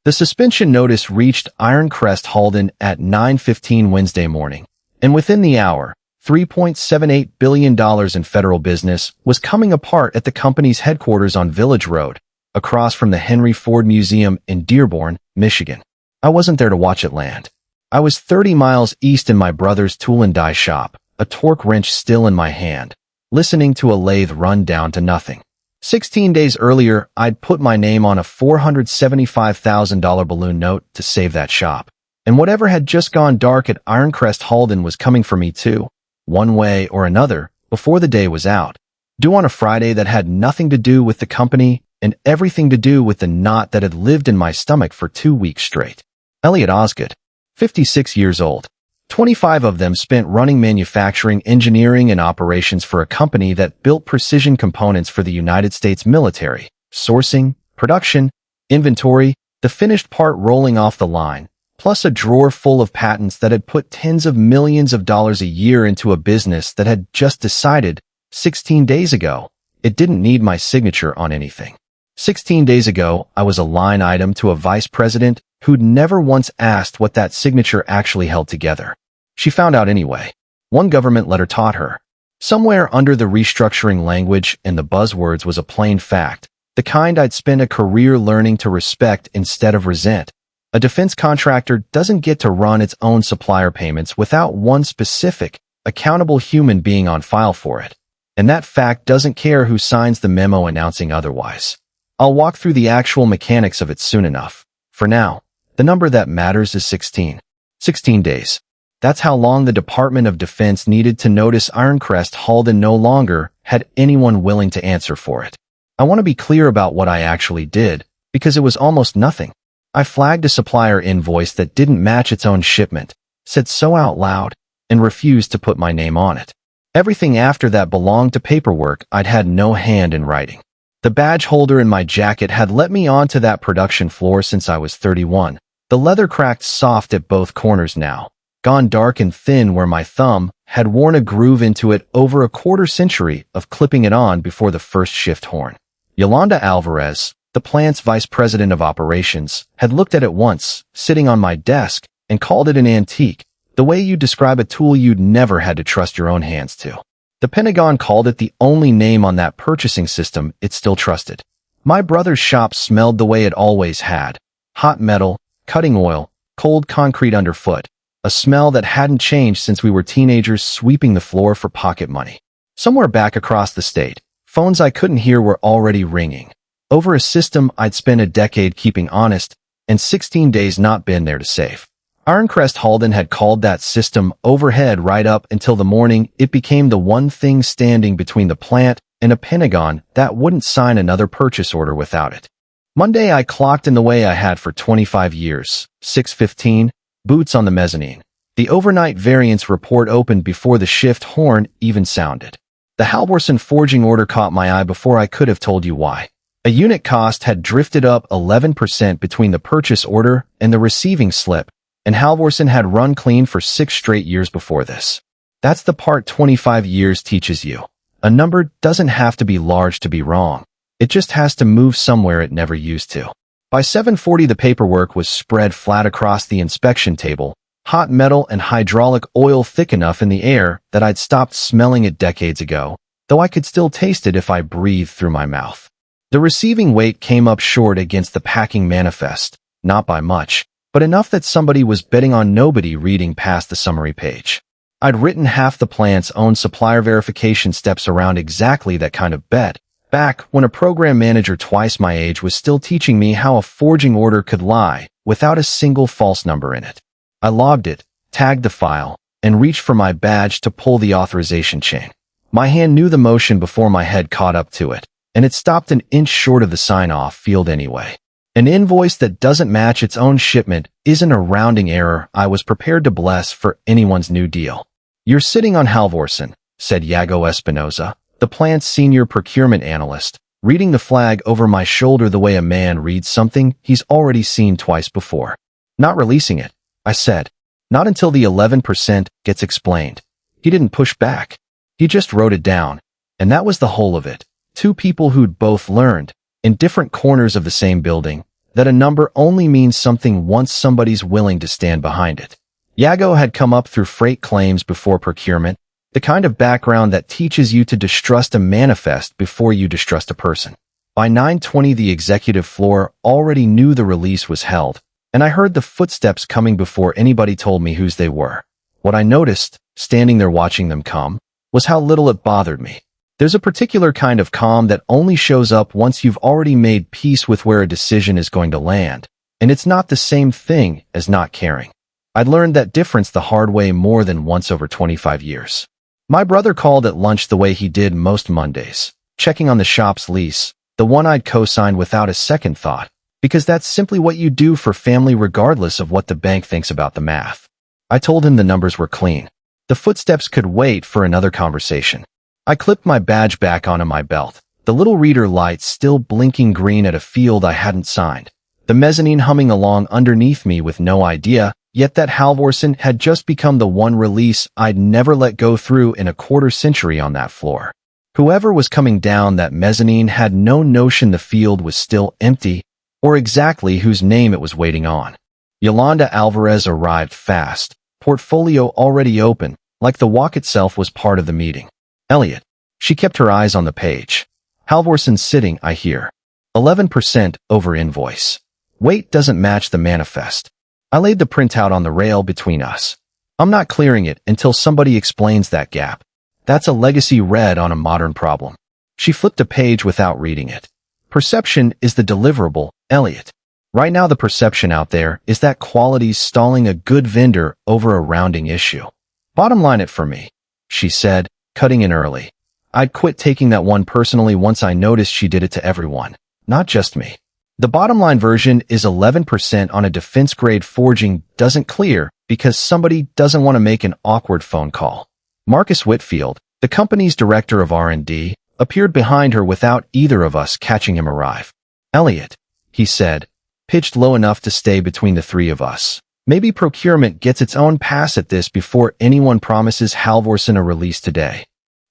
The suspension notice reached Ironcrest Halden at 9:15 Wednesday morning, and within the hour, $3.78 billion in federal business was coming apart at the company's headquarters on Village Road, across from the Henry Ford Museum in Dearborn, Michigan. I wasn't there to watch it land. I was 30 miles east in my brother's tool and die shop, a torque wrench still in my hand, listening to a lathe run down to nothing. 16 days earlier, I'd put my name on a $475,000 balloon note to save that shop. And whatever had just gone dark at Ironcrest Halden was coming for me too, one way or another, before the day was out. Due on a Friday that had nothing to do with the company and everything to do with the knot that had lived in my stomach for 2 weeks straight. Elliot Osgood, 56 years old. 25 of them spent running manufacturing, engineering, and operations for a company that built precision components for the United States military, sourcing, production, inventory, the finished part rolling off the line, plus a drawer full of patents that had put tens of millions of dollars a year into a business that had just decided, 16 days ago, it didn't need my signature on anything. 16 days ago, I was a line item to a vice president who'd never once asked what that signature actually held together. She found out anyway. One government letter taught her. Somewhere under the restructuring language and the buzzwords was a plain fact, the kind I'd spent a career learning to respect instead of resent. A defense contractor doesn't get to run its own supplier payments without one specific, accountable human being on file for it. And that fact doesn't care who signs the memo announcing otherwise. I'll walk through the actual mechanics of it soon enough. For now, the number that matters is 16. 16 days. That's how long the Department of Defense needed to notice Ironcrest Halden no longer had anyone willing to answer for it. I want to be clear about what I actually did, because it was almost nothing. I flagged a supplier invoice that didn't match its own shipment, said so out loud, and refused to put my name on it. Everything after that belonged to paperwork I'd had no hand in writing. The badge holder in my jacket had let me onto that production floor since I was 31. The leather cracked soft at both corners now, gone dark and thin where my thumb had worn a groove into it over a quarter-century of clipping it on before the first shift horn. Yolanda Alvarez, the plant's vice president of operations, had looked at it once, sitting on my desk, and called it an antique, the way you describe a tool you'd never had to trust your own hands to. The Pentagon called it the only name on that purchasing system it still trusted. My brother's shop smelled the way it always had. Hot metal, cutting oil, cold concrete underfoot. A smell that hadn't changed since we were teenagers sweeping the floor for pocket money. Somewhere back across the state, phones I couldn't hear were already ringing. Over a system I'd spent a decade keeping honest, and 16 days not been there to save. Ironcrest Halden had called that system overhead right up until the morning it became the one thing standing between the plant and a Pentagon that wouldn't sign another purchase order without it. Monday I clocked in the way I had for 25 years, 6:15, boots on the mezzanine. The overnight variance report opened before the shift horn even sounded. The Halvorsen forging order caught my eye before I could have told you why. A unit cost had drifted up 11% between the purchase order and the receiving slip, and Halvorsen had run clean for 6 straight years before this. That's the part 25 years teaches you. A number doesn't have to be large to be wrong. It just has to move somewhere it never used to. By 7:40 the paperwork was spread flat across the inspection table, hot metal and hydraulic oil thick enough in the air that I'd stopped smelling it decades ago, though I could still taste it if I breathed through my mouth. The receiving weight came up short against the packing manifest, not by much, but enough that somebody was betting on nobody reading past the summary page. I'd written half the plant's own supplier verification steps around exactly that kind of bet, back when a program manager twice my age was still teaching me how a forging order could lie without a single false number in it. I logged it, tagged the file, and reached for my badge to pull the authorization chain. My hand knew the motion before my head caught up to it, and it stopped an inch short of the sign-off field anyway. An invoice that doesn't match its own shipment isn't a rounding error I was prepared to bless for anyone's new deal. "You're sitting on Halvorsen," said Yago Espinoza, the plant's senior procurement analyst, reading the flag over my shoulder the way a man reads something he's already seen twice before. "Not releasing it," I said. "Not until the 11% gets explained." He didn't push back. He just wrote it down, and that was the whole of it. Two people who'd both learned, in different corners of the same building, that a number only means something once somebody's willing to stand behind it. Yago had come up through freight claims before procurement, the kind of background that teaches you to distrust a manifest before you distrust a person. By 9:20, the executive floor already knew the release was held, and I heard the footsteps coming before anybody told me whose they were. What I noticed, standing there watching them come, was how little it bothered me. There's a particular kind of calm that only shows up once you've already made peace with where a decision is going to land, and it's not the same thing as not caring. I'd learned that difference the hard way more than once over 25 years. My brother called at lunch the way he did most Mondays, checking on the shop's lease, the one I'd co-signed without a second thought, because that's simply what you do for family regardless of what the bank thinks about the math. I told him the numbers were clean. The footsteps could wait for another conversation. I clipped my badge back onto my belt, the little reader light still blinking green at a field I hadn't signed, the mezzanine humming along underneath me with no idea, yet that Halvorsen had just become the one release I'd never let go through in a quarter century on that floor. Whoever was coming down that mezzanine had no notion the field was still empty, or exactly whose name it was waiting on. Yolanda Alvarez arrived fast, portfolio already open, like the walk itself was part of the meeting. Elliot. She kept her eyes on the page. Halvorsen sitting, I hear. 11% over invoice. Weight doesn't match the manifest. I laid the printout on the rail between us. I'm not clearing it until somebody explains that gap. That's a legacy read on a modern problem. She flipped a page without reading it. Perception is the deliverable, Elliot. Right now the perception out there is that quality's stalling a good vendor over a rounding issue. Bottom line it for me, she said, cutting in early. I'd quit taking that one personally once I noticed she did it to everyone, not just me. The bottom line version is 11% on a defense-grade forging doesn't clear because somebody doesn't want to make an awkward phone call. Marcus Whitfield, the company's director of R&D, appeared behind her without either of us catching him arrive. Elliot, he said, pitched low enough to stay between the three of us. Maybe procurement gets its own pass at this before anyone promises Halvorsen a release today.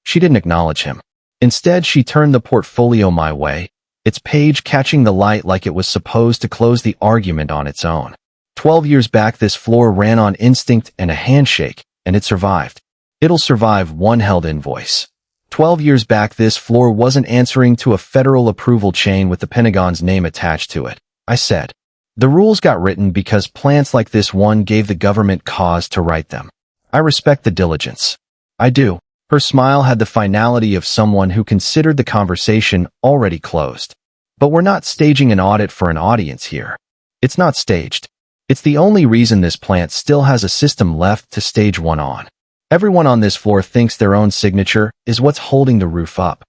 She didn't acknowledge him. Instead, she turned the portfolio my way, its page catching the light like it was supposed to close the argument on its own. 12 years back, this floor ran on instinct and a handshake, and it survived. It'll survive one held invoice. 12 years back, this floor wasn't answering to a federal approval chain with the Pentagon's name attached to it, I said. The rules got written because plants like this one gave the government cause to write them. I respect the diligence. I do. Her smile had the finality of someone who considered the conversation already closed. But we're not staging an audit for an audience here. It's not staged. It's the only reason this plant still has a system left to stage one on. Everyone on this floor thinks their own signature is what's holding the roof up.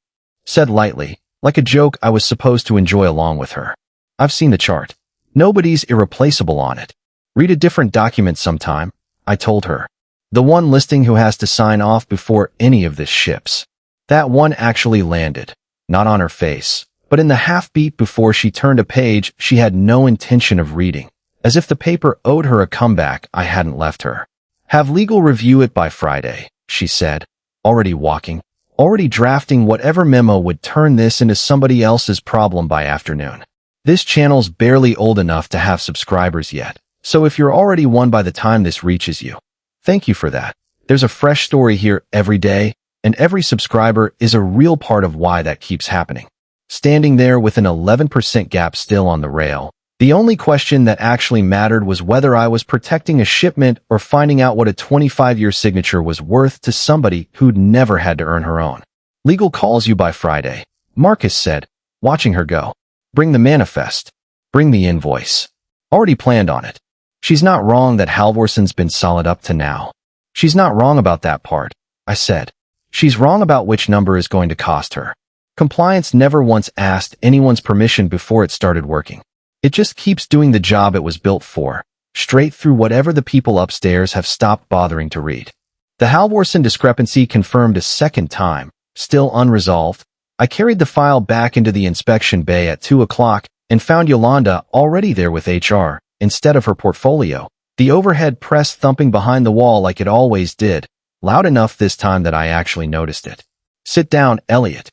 Said lightly, like a joke I was supposed to enjoy along with her. I've seen the chart. Nobody's irreplaceable on it. Read a different document sometime, I told her. The one listing who has to sign off before any of this ships. That one actually landed, not on her face, but in the half-beat before she turned a page she had no intention of reading, as if the paper owed her a comeback I hadn't left her. Have legal review it by Friday, she said, already walking, already drafting whatever memo would turn this into somebody else's problem by afternoon. This channel's barely old enough to have subscribers yet, so if you're already one by the time this reaches you, thank you for that. There's a fresh story here every day, and every subscriber is a real part of why that keeps happening. Standing there with an 11% gap still on the rail, the only question that actually mattered was whether I was protecting a shipment or finding out what a 25-year signature was worth to somebody who'd never had to earn her own. Legal calls you by Friday, Marcus said, watching her go. Bring the manifest. Bring the invoice. Already planned on it. She's not wrong that Halvorsen's been solid up to now. She's not wrong about that part, I said. She's wrong about which number is going to cost her. Compliance never once asked anyone's permission before it started working. It just keeps doing the job it was built for, straight through whatever the people upstairs have stopped bothering to read. The Halvorsen discrepancy confirmed a second time, still unresolved. I carried the file back into the inspection bay at 2 o'clock and found Yolanda already there with HR, instead of her portfolio, the overhead press thumping behind the wall like it always did, loud enough this time that I actually noticed it. Sit down, Elliot.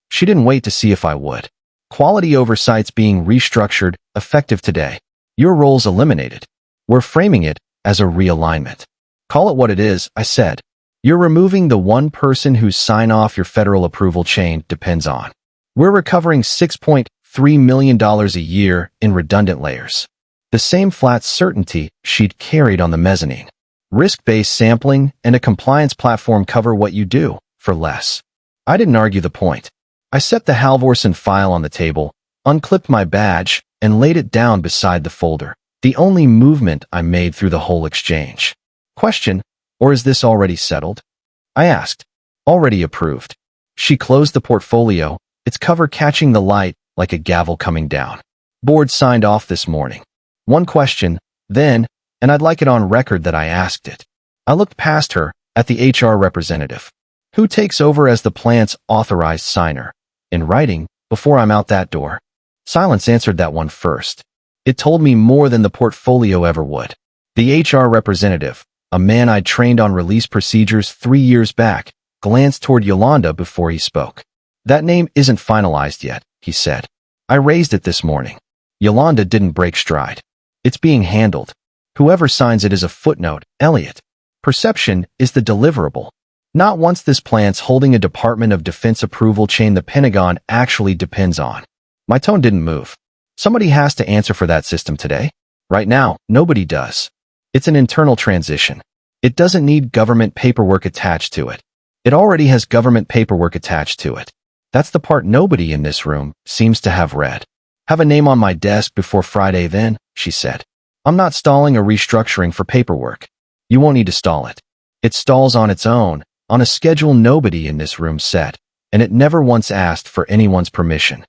She didn't wait to see if I would. Quality oversight's being restructured, effective today. Your role's eliminated. We're framing it as a realignment. Call it what it is, I said. You're removing the one person whose sign-off your federal approval chain depends on. We're recovering $6.3 million a year in redundant layers. The same flat certainty she'd carried on the mezzanine. Risk-based sampling and a compliance platform cover what you do, for less. I didn't argue the point. I set the Halvorsen file on the table, unclipped my badge, and laid it down beside the folder. The only movement I made through the whole exchange. Question, or is this already settled? I asked. Already approved. She closed the portfolio, its cover catching the light like a gavel coming down. Board signed off this morning. One question, then, and I'd like it on record that I asked it. I looked past her, at the HR representative. Who takes over as the plant's authorized signer? In writing, before I'm out that door. Silence answered that one first. It told me more than the portfolio ever would. The HR representative, a man I'd trained on release procedures 3 years back, glanced toward Yolanda before he spoke. That name isn't finalized yet, he said. I raised it this morning. Yolanda didn't break stride. It's being handled. Whoever signs it is a footnote, Elliot. Perception is the deliverable. Not once this plant's holding a Department of Defense approval chain the Pentagon actually depends on. My tone didn't move. Somebody has to answer for that system today. Right now, nobody does. It's an internal transition. It doesn't need government paperwork attached to it. It already has government paperwork attached to it. That's the part nobody in this room seems to have read. Have a name on my desk before Friday then, she said. I'm not stalling a restructuring for paperwork. You won't need to stall it. It stalls on its own, on a schedule nobody in this room set, and it never once asked for anyone's permission.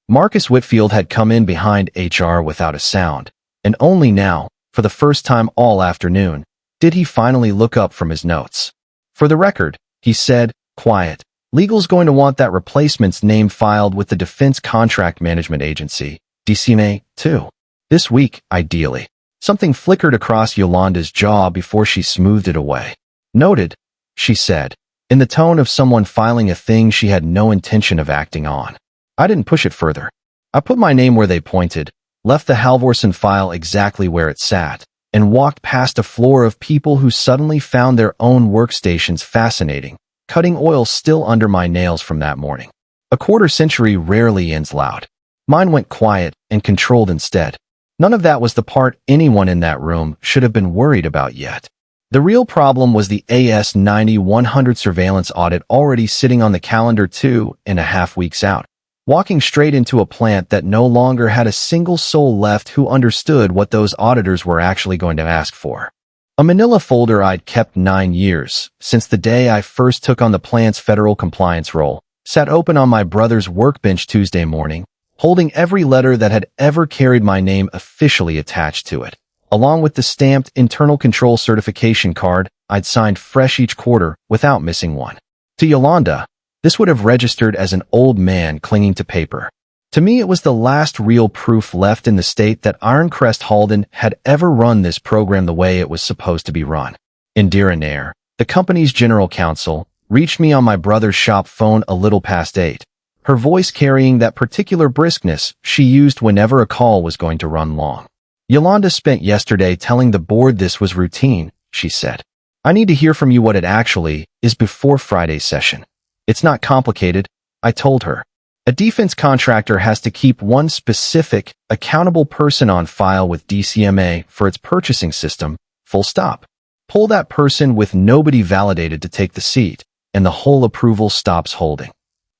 Marcus Whitfield had come in behind HR without a sound, and only now, for the first time all afternoon, did he finally look up from his notes. For the record, he said, quiet, legal's going to want that replacement's name filed with the Defense Contract Management Agency, DCMA, too. This week, ideally. Something flickered across Yolanda's jaw before she smoothed it away. Noted, she said, in the tone of someone filing a thing she had no intention of acting on. I didn't push it further. I put my name where they pointed, left the Halvorsen file exactly where it sat, and walked past a floor of people who suddenly found their own workstations fascinating, cutting oil still under my nails from that morning. A quarter century rarely ends loud. Mine went quiet and controlled instead. None of that was the part anyone in that room should have been worried about yet. The real problem was the AS-90-100 surveillance audit already sitting on the calendar 2.5 weeks out, walking straight into a plant that no longer had a single soul left who understood what those auditors were actually going to ask for. A manila folder I'd kept 9 years, since the day I first took on the plant's federal compliance role, sat open on my brother's workbench Tuesday morning, holding every letter that had ever carried my name officially attached to it, along with the stamped internal control certification card I'd signed fresh each quarter without missing one. To Yolanda, this would have registered as an old man clinging to paper. To me, it was the last real proof left in the state that Ironcrest Halden had ever run this program the way it was supposed to be run. Indira Nair, the company's general counsel, reached me on my brother's shop phone a little past 8. Her voice carrying that particular briskness she used whenever a call was going to run long. Yolanda spent yesterday telling the board this was routine, she said. I need to hear from you what it actually is before Friday's session. It's not complicated, I told her. A defense contractor has to keep one specific, accountable person on file with DCMA for its purchasing system, full stop. Pull that person with nobody validated to take the seat, and the whole approval stops holding.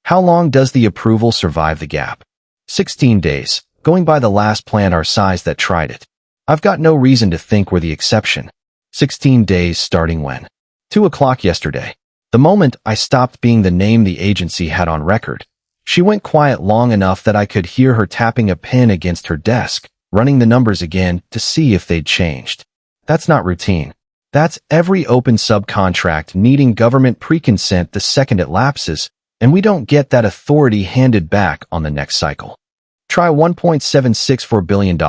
How long does the approval survive the gap? 16 days, going by the last plant our size that tried it. I've got no reason to think we're the exception. 16 days starting when? 2 o'clock yesterday. The moment I stopped being the name the agency had on record. She went quiet long enough that I could hear her tapping a pen against her desk, running the numbers again to see if they'd changed. That's not routine. That's every open subcontract needing government pre-consent the second it lapses, and we don't get that authority handed back on the next cycle. Try $1.764 billion,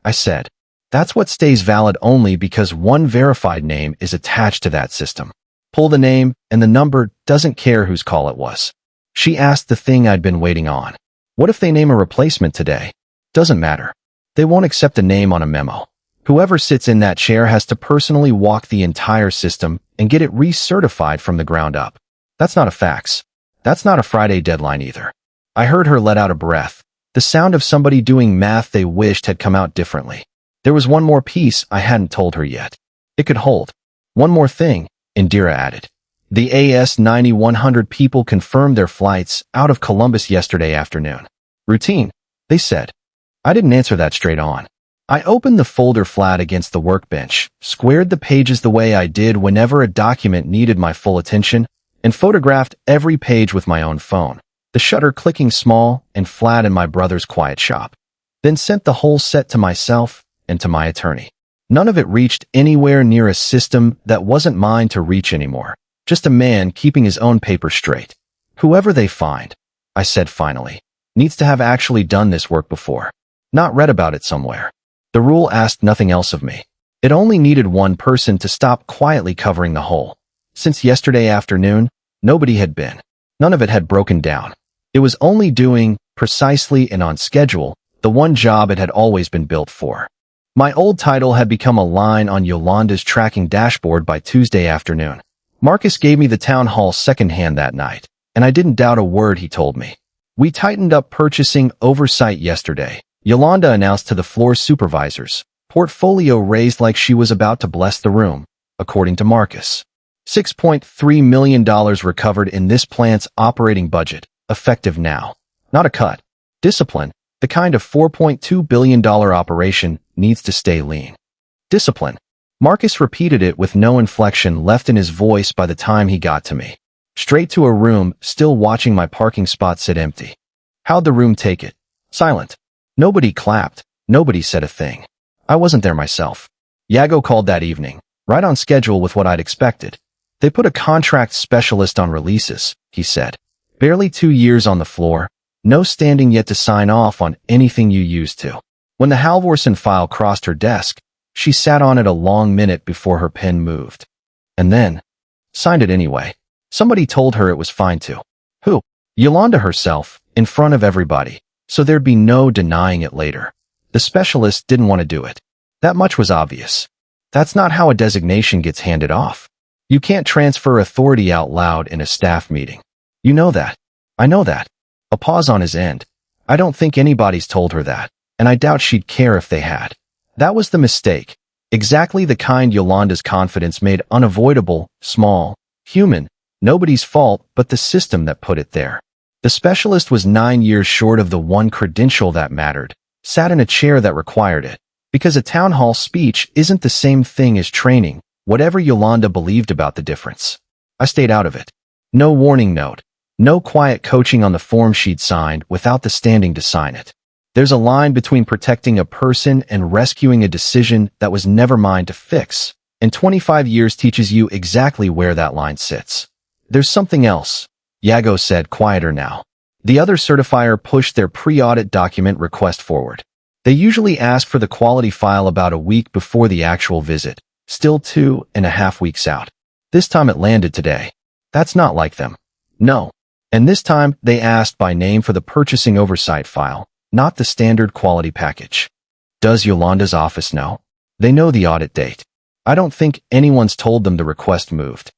I said. That's what stays valid only because one verified name is attached to that system. Pull the name, and the number doesn't care whose call it was. She asked the thing I'd been waiting on. What if they name a replacement today? Doesn't matter. They won't accept a name on a memo. Whoever sits in that chair has to personally walk the entire system and get it recertified from the ground up. That's not a fax. That's not a Friday deadline either. I heard her let out a breath, the sound of somebody doing math they wished had come out differently. There was one more piece I hadn't told her yet. It could hold. One more thing, Indira added. The AS-9100 people confirmed their flights out of Columbus yesterday afternoon. Routine, they said. I didn't answer that straight on. I opened the folder flat against the workbench, squared the pages the way I did whenever a document needed my full attention, and photographed every page with my own phone, the shutter clicking small and flat in my brother's quiet shop. Then sent the whole set to myself and to my attorney. None of it reached anywhere near a system that wasn't mine to reach anymore. Just a man keeping his own paper straight. Whoever they find, I said finally, needs to have actually done this work before, not read about it somewhere. The rule asked nothing else of me. It only needed one person to stop quietly covering the hole. Since yesterday afternoon, nobody had been. None of it had broken down. It was only doing, precisely and on schedule, the one job it had always been built for. My old title had become a line on Yolanda's tracking dashboard by Tuesday afternoon. Marcus gave me the town hall secondhand that night, and I didn't doubt a word he told me. We tightened up purchasing oversight yesterday. Yolanda announced to the floor supervisors, portfolio raised like she was about to bless the room, according to Marcus. $6.3 million recovered in this plant's operating budget, effective now. Not a cut. Discipline, the kind of $4.2 billion operation, needs to stay lean. Discipline. Marcus repeated it with no inflection left in his voice by the time he got to me. Straight to a room, still watching my parking spot sit empty. How'd the room take it? Silent. Nobody clapped. Nobody said a thing. I wasn't there myself. Yago called that evening, right on schedule with what I'd expected. They put a contract specialist on releases, he said. Barely 2 years on the floor. No standing yet to sign off on anything you used to. When the Halvorsen file crossed her desk, she sat on it a long minute before her pen moved. And then, signed it anyway. Somebody told her it was fine to. Who? Yolanda herself, in front of everybody, so there'd be no denying it later. The specialist didn't want to do it. That much was obvious. That's not how a designation gets handed off. You can't transfer authority out loud in a staff meeting. You know that. I know that. A pause on his end. I don't think anybody's told her that, and I doubt she'd care if they had. That was the mistake. Exactly the kind Yolanda's confidence made unavoidable, small, human, nobody's fault but the system that put it there. The specialist was 9 years short of the one credential that mattered, sat in a chair that required it, because a town hall speech isn't the same thing as training, whatever Yolanda believed about the difference. I stayed out of it. No warning note. No quiet coaching on the form she'd signed without the standing to sign it. There's a line between protecting a person and rescuing a decision that was never mine to fix, and 25 years teaches you exactly where that line sits. There's something else, Yago said, quieter now. The other certifier pushed their pre-audit document request forward. They usually ask for the quality file about a week before the actual visit, still 2.5 weeks out. This time it landed today. That's not like them. No. And this time they asked by name for the purchasing oversight file, not the standard quality package. Does Yolanda's office know? They know the audit date. I don't think anyone's told them the request moved.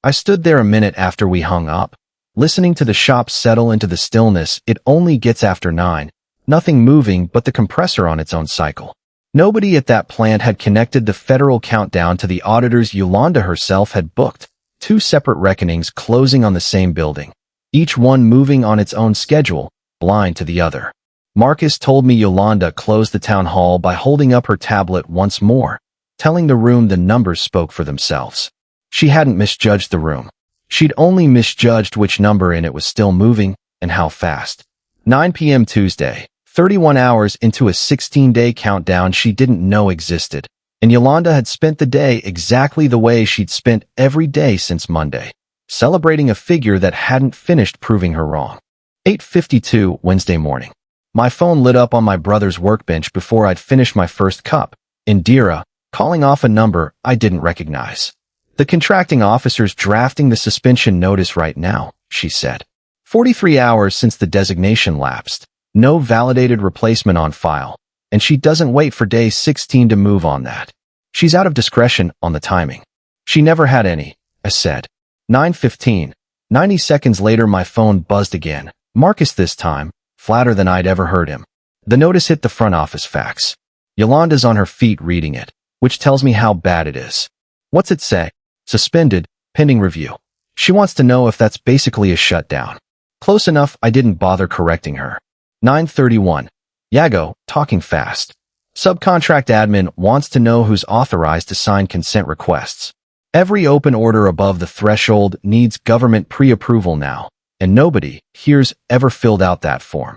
I stood there a minute after we hung up, listening to the shop settle into the stillness it only gets after 9, nothing moving but the compressor on its own cycle. Nobody at that plant had connected the federal countdown to the auditors Yolanda herself had booked, 2 separate reckonings closing on the same building, each one moving on its own schedule, blind to the other. Marcus told me Yolanda closed the town hall by holding up her tablet once more, telling the room the numbers spoke for themselves. She hadn't misjudged the room. She'd only misjudged which number in it was still moving and how fast. 9 p.m. Tuesday, 31 hours into a 16-day countdown she didn't know existed, and Yolanda had spent the day exactly the way she'd spent every day since Monday, celebrating a figure that hadn't finished proving her wrong. 8:52 Wednesday morning. My phone lit up on my brother's workbench before I'd finished my first cup. Indira, calling off a number I didn't recognize. The contracting officer's drafting the suspension notice right now, she said. 43 hours since the designation lapsed. No validated replacement on file, and she doesn't wait for day 16 to move on that. She's out of discretion on the timing. She never had any, I said. 9:15. 90 seconds later my phone buzzed again. Marcus this time, flatter than I'd ever heard him. The notice hit the front office fax. Yolanda's on her feet reading it, which tells me how bad it is. What's it say? Suspended, pending review. She wants to know if that's basically a shutdown. Close enough I didn't bother correcting her. 9:31. Yago, talking fast. Subcontract admin wants to know who's authorized to sign consent requests. Every open order above the threshold needs government pre-approval now, and nobody here's ever filled out that form.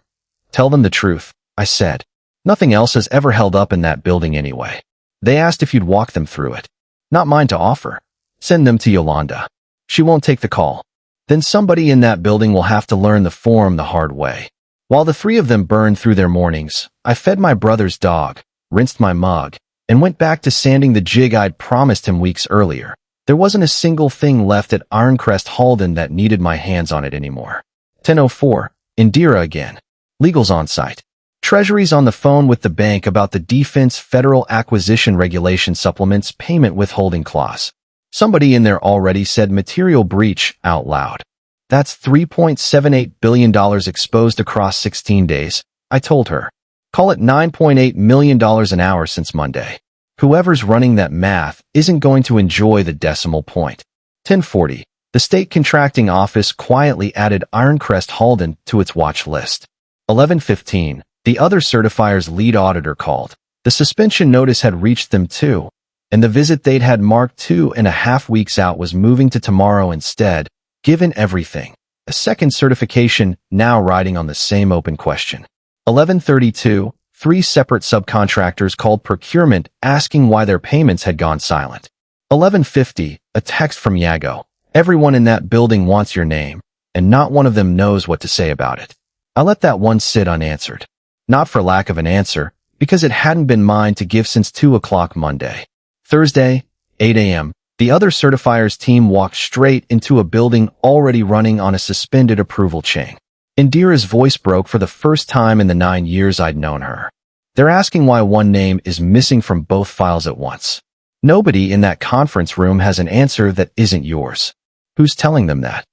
Tell them the truth, I said. Nothing else has ever held up in that building anyway. They asked if you'd walk them through it. Not mine to offer. Send them to Yolanda. She won't take the call. Then somebody in that building will have to learn the form the hard way. While the three of them burned through their mornings, I fed my brother's dog, rinsed my mug, and went back to sanding the jig I'd promised him weeks earlier. There wasn't a single thing left at Ironcrest Halden that needed my hands on it anymore. 10:04. Indira again. Legal's on site. Treasury's on the phone with the bank about the Defense Federal Acquisition Regulation Supplements Payment Withholding Clause. Somebody in there already said material breach out loud. That's $3.78 billion exposed across 16 days, I told her. Call it $9.8 million an hour since Monday. Whoever's running that math isn't going to enjoy the decimal point. 10:40. The state contracting office quietly added Ironcrest Halden to its watch list. 11:15. The other certifier's lead auditor called. The suspension notice had reached them too, and the visit they'd had marked 2.5 weeks out was moving to tomorrow instead, given everything. A second certification now riding on the same open question. 11:32. 3 separate subcontractors called procurement asking why their payments had gone silent. 11:50. A text from Yago. Everyone in that building wants your name, and not one of them knows what to say about it. I let that one sit unanswered. Not for lack of an answer, because it hadn't been mine to give since 2 o'clock Monday. Thursday, 8 a.m., the other certifier's team walked straight into a building already running on a suspended approval chain. Indira's voice broke for the first time in the 9 years I'd known her. They're asking why one name is missing from both files at once. Nobody in that conference room has an answer that isn't yours. Who's telling them that?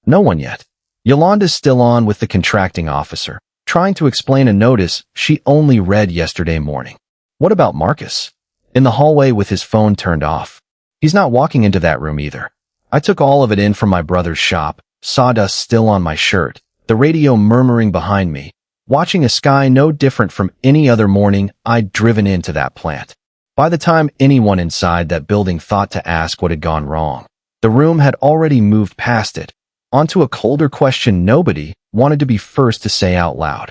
No one yet. Yolanda's still on with the contracting officer, trying to explain a notice she only read yesterday morning. What about Marcus? In the hallway with his phone turned off. He's not walking into that room either. I took all of it in from my brother's shop, sawdust still on my shirt, the radio murmuring behind me, watching a sky no different from any other morning I'd driven into that plant. By the time anyone inside that building thought to ask what had gone wrong, the room had already moved past it, onto a colder question nobody wanted to be first to say out loud.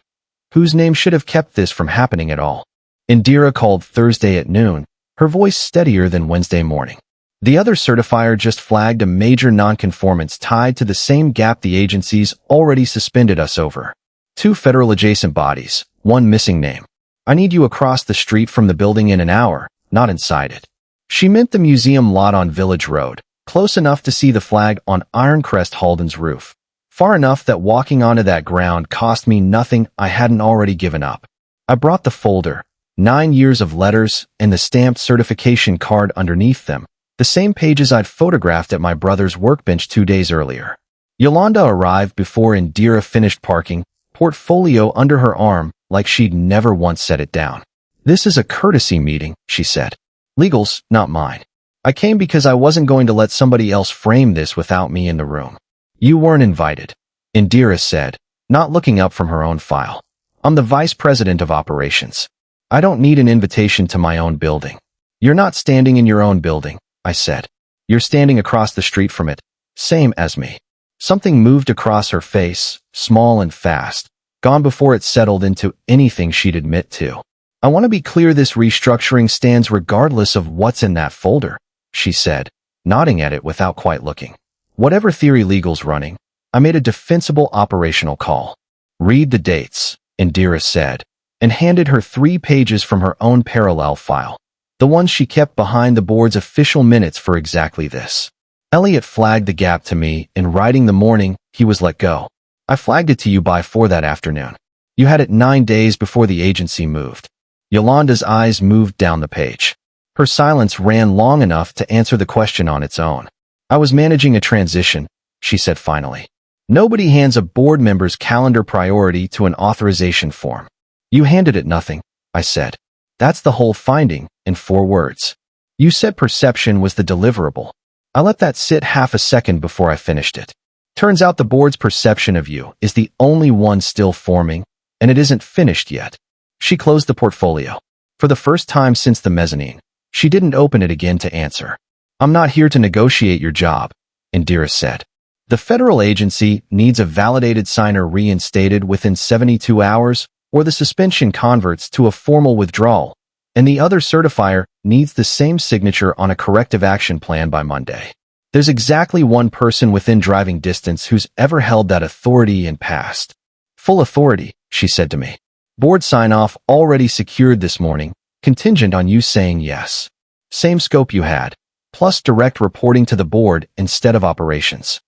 Whose name should have kept this from happening at all? Indira called Thursday at noon, her voice steadier than Wednesday morning. The other certifier just flagged a major nonconformance tied to the same gap the agencies already suspended us over. 2 federal adjacent bodies, 1 missing name. I need you across the street from the building in an hour, not inside it. She meant the museum lot on Village Road, close enough to see the flag on Ironcrest Halden's roof. Far enough that walking onto that ground cost me nothing I hadn't already given up. I brought the folder, 9 years of letters, and the stamped certification card underneath them. The same pages I'd photographed at my brother's workbench 2 days earlier. Yolanda arrived before Indira finished parking, portfolio under her arm like she'd never once set it down. This is a courtesy meeting, she said. Legal's not mine. I came because I wasn't going to let somebody else frame this without me in the room. You weren't invited, Indira said, not looking up from her own file. I'm the vice president of operations. I don't need an invitation to my own building. You're not standing in your own building, I said. You're standing across the street from it, same as me. Something moved across her face, small and fast, gone before it settled into anything she'd admit to. I want to be clear this restructuring stands regardless of what's in that folder, she said, nodding at it without quite looking. Whatever theory legal's running, I made a defensible operational call. Read the dates, Indira said, and handed her 3 pages from her own parallel file. The one she kept behind the board's official minutes for exactly this. Elliot flagged the gap to me in writing the morning he was let go. I flagged it to you by 4 that afternoon. You had it 9 days before the agency moved. Yolanda's eyes moved down the page. Her silence ran long enough to answer the question on its own. I was managing a transition, she said finally. Nobody hands a board member's calendar priority to an authorization form. You handed it nothing, I said. That's the whole finding, in 4 words. You said perception was the deliverable. I let that sit half a second before I finished it. Turns out the board's perception of you is the only one still forming, and it isn't finished yet. She closed the portfolio. For the first time since the mezzanine, she didn't open it again to answer. I'm not here to negotiate your job, Indira said. The federal agency needs a validated signer reinstated within 72 hours, or the suspension converts to a formal withdrawal, and the other certifier needs the same signature on a corrective action plan by Monday. There's exactly one person within driving distance who's ever held that authority and passed. Full authority, she said to me. Board sign-off already secured this morning, contingent on you saying yes. Same scope you had, plus direct reporting to the board instead of operations.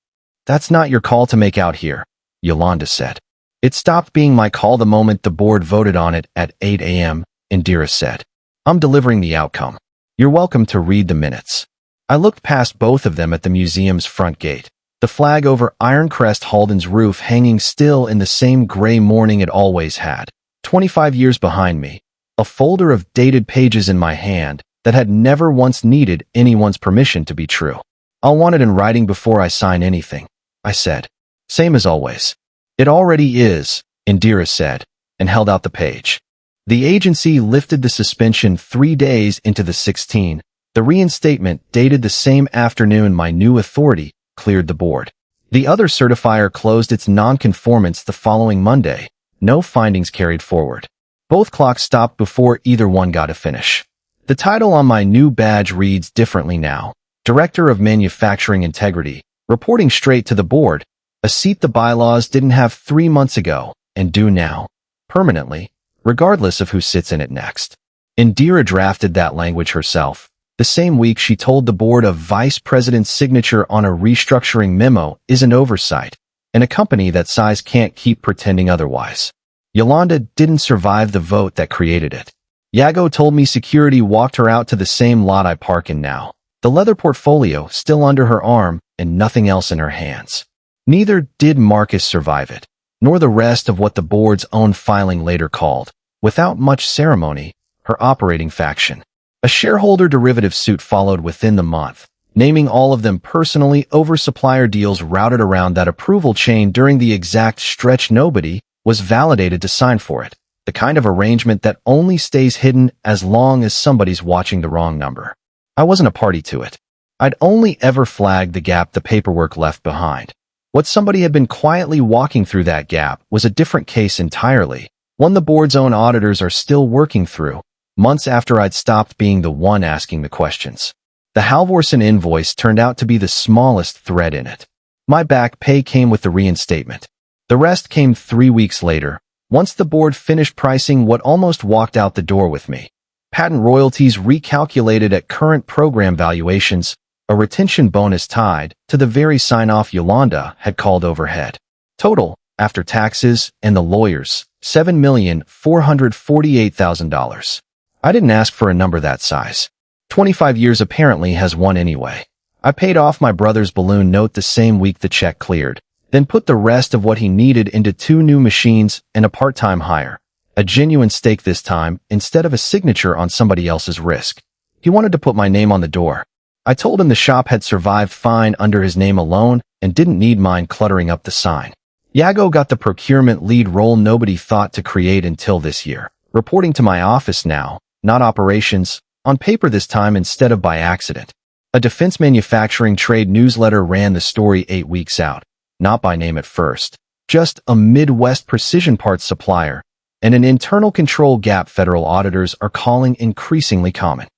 That's not your call to make out here, Yolanda said. It stopped being my call the moment the board voted on it at 8 a.m., Indira said. I'm delivering the outcome. You're welcome to read the minutes. I looked past both of them at the museum's front gate, the flag over Ironcrest Halden's roof hanging still in the same gray morning it always had. 25 years behind me, a folder of dated pages in my hand that had never once needed anyone's permission to be true. I'll want it in writing before I sign anything, I said. Same as always. It already is, Indira said, and held out the page. The agency lifted the suspension 3 days into the 16. The reinstatement, dated the same afternoon my new authority, cleared the board. The other certifier closed its non-conformance the following Monday. No findings carried forward. Both clocks stopped before either one got a finish. The title on my new badge reads differently now. Director of Manufacturing Integrity, reporting straight to the board, a seat the bylaws didn't have 3 months ago, and do now, permanently, regardless of who sits in it next. Indira drafted that language herself. The same week she told the board a vice president's signature on a restructuring memo is an oversight, and a company that size can't keep pretending otherwise. Yolanda didn't survive the vote that created it. Yago told me security walked her out to the same lot I park in now, the leather portfolio still under her arm and nothing else in her hands. Neither did Marcus survive it, nor the rest of what the board's own filing later called, without much ceremony, her operating faction. A shareholder derivative suit followed within the month, naming all of them personally over supplier deals routed around that approval chain during the exact stretch nobody was validated to sign for it, the kind of arrangement that only stays hidden as long as somebody's watching the wrong number. I wasn't a party to it. I'd only ever flagged the gap the paperwork left behind. What somebody had been quietly walking through that gap was a different case entirely, one the board's own auditors are still working through, months after I'd stopped being the one asking the questions. The Halvorsen invoice turned out to be the smallest thread in it. My back pay came with the reinstatement. The rest came 3 weeks later, once the board finished pricing what almost walked out the door with me. Patent royalties recalculated at current program valuations, a retention bonus tied to the very sign-off Yolanda had called overhead. Total, after taxes and the lawyers, $7,448,000. I didn't ask for a number that size. 25 years apparently has one anyway. I paid off my brother's balloon note the same week the check cleared, then put the rest of what he needed into 2 new machines and a part-time hire. A genuine stake this time, instead of a signature on somebody else's risk. He wanted to put my name on the door. I told him the shop had survived fine under his name alone and didn't need mine cluttering up the sign. Yago got the procurement lead role nobody thought to create until this year, reporting to my office now, not operations, on paper this time instead of by accident. A defense manufacturing trade newsletter ran the story 8 weeks out, not by name at first, just a Midwest precision parts supplier, and an internal control gap federal auditors are calling increasingly common.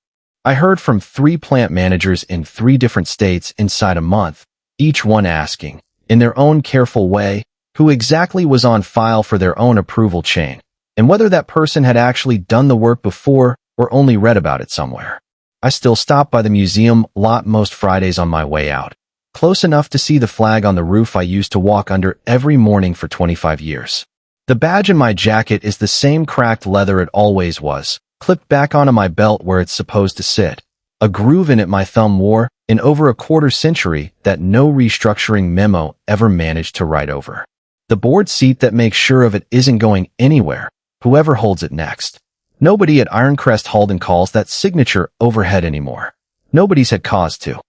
I heard from 3 plant managers in 3 different states inside a month, each one asking, in their own careful way, who exactly was on file for their own approval chain, and whether that person had actually done the work before or only read about it somewhere. I still stop by the museum lot most Fridays on my way out, close enough to see the flag on the roof I used to walk under every morning for 25 years. The badge in my jacket is the same cracked leather it always was, clipped back onto my belt where it's supposed to sit. A groove in it my thumb wore in over a quarter century that no restructuring memo ever managed to write over. The board seat that makes sure of it isn't going anywhere, whoever holds it next. Nobody at Ironcrest Halden calls that signature overhead anymore. Nobody's had cause to.